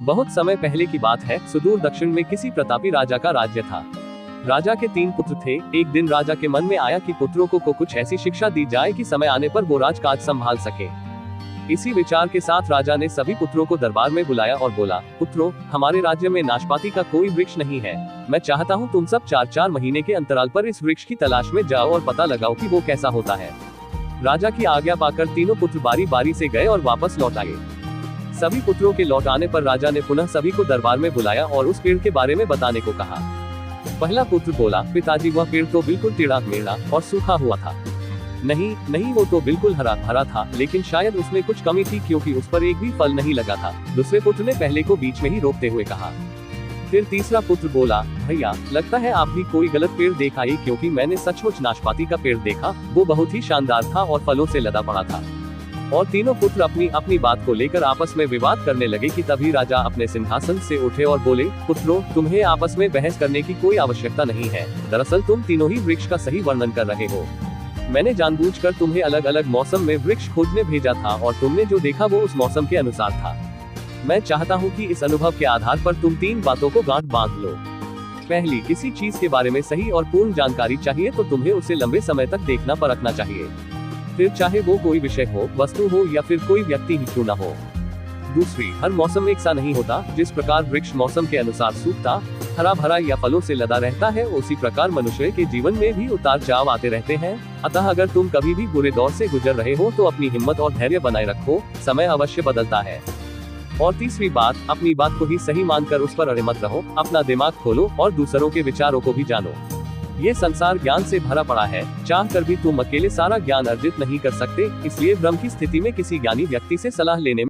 बहुत समय पहले की बात है, सुदूर दक्षिण में किसी प्रतापी राजा का राज्य था। राजा के 3 पुत्र थे। एक दिन राजा के मन में आया कि पुत्रों को कुछ ऐसी शिक्षा दी जाए कि समय आने पर वो राजकाज संभाल सके। इसी विचार के साथ राजा ने सभी पुत्रों को दरबार में बुलाया और बोला, पुत्रों, हमारे राज्य में नाशपाती का कोई वृक्ष नहीं है। मैं चाहता हूँ तुम सब 4-4 महीने के अंतराल पर इस वृक्ष की तलाश में जाओ और पता लगाओ कि वो कैसा होता है। राजा की आज्ञा पाकर तीनों पुत्र बारी बारी से गए और वापस लौट आए। सभी पुत्रों के लौट आने पर राजा ने पुनः सभी को दरबार में बुलाया और उस पेड़ के बारे में बताने को कहा। पहला पुत्र बोला, पिताजी, वह पेड़ तो बिल्कुल टेढ़ा मेढ़ा और सूखा हुआ था। नहीं, वो तो बिल्कुल हरा भरा था, लेकिन शायद उसमें कुछ कमी थी क्योंकि उस पर एक भी फल नहीं लगा था। दूसरे पुत्र ने पहले को बीच में ही रोकते हुए कहा। फिर तीसरा पुत्र बोला, भैया, लगता है आप भी कोई गलत पेड़ देख आए, क्योंकि मैंने सचमुच नाशपाती का पेड़ देखा। वो बहुत ही शानदार था और फलों से लदा पड़ा था। और तीनों पुत्र अपनी अपनी बात को लेकर आपस में विवाद करने लगे कि तभी राजा अपने सिंहासन से उठे और बोले, पुत्रों, तुम्हें आपस में बहस करने की कोई आवश्यकता नहीं है। दरअसल तुम तीनों ही वृक्ष का सही वर्णन कर रहे हो। मैंने जानबूझकर तुम्हें अलग अलग मौसम में वृक्ष खोजने भेजा था और तुमने जो देखा वो उस मौसम के अनुसार था। मैं चाहता हूँ कि इस अनुभव के आधार पर तुम 3 बातों को गांठ बांध लो। पहली, किसी चीज के बारे में सही और पूर्ण जानकारी चाहिए तो तुम्हें उसे लंबे समय तक देखना परखना चाहिए। फिर चाहे वो कोई विषय हो, वस्तु हो या फिर कोई व्यक्ति ही क्यों न हो। दूसरी, हर मौसम एक सा नहीं होता। जिस प्रकार वृक्ष मौसम के अनुसार सूखता, हरा भरा या फलों से लदा रहता है, उसी प्रकार मनुष्य के जीवन में भी उतार चढ़ाव आते रहते हैं। अतः अगर तुम कभी भी बुरे दौर से गुजर रहे हो तो अपनी हिम्मत और धैर्य बनाए रखो, समय अवश्य बदलता है। और तीसरी बात, अपनी बात को ही सही मानकर उस पर अड़े मत रहो, अपना दिमाग खोलो और दूसरों के विचारों को भी जानो। ये संसार ज्ञान से भरा पड़ा है, चाह कर भी तुम अकेले सारा ज्ञान अर्जित नहीं कर सकते। इसलिए भ्रम की स्थिति में किसी ज्ञानी व्यक्ति से सलाह लेने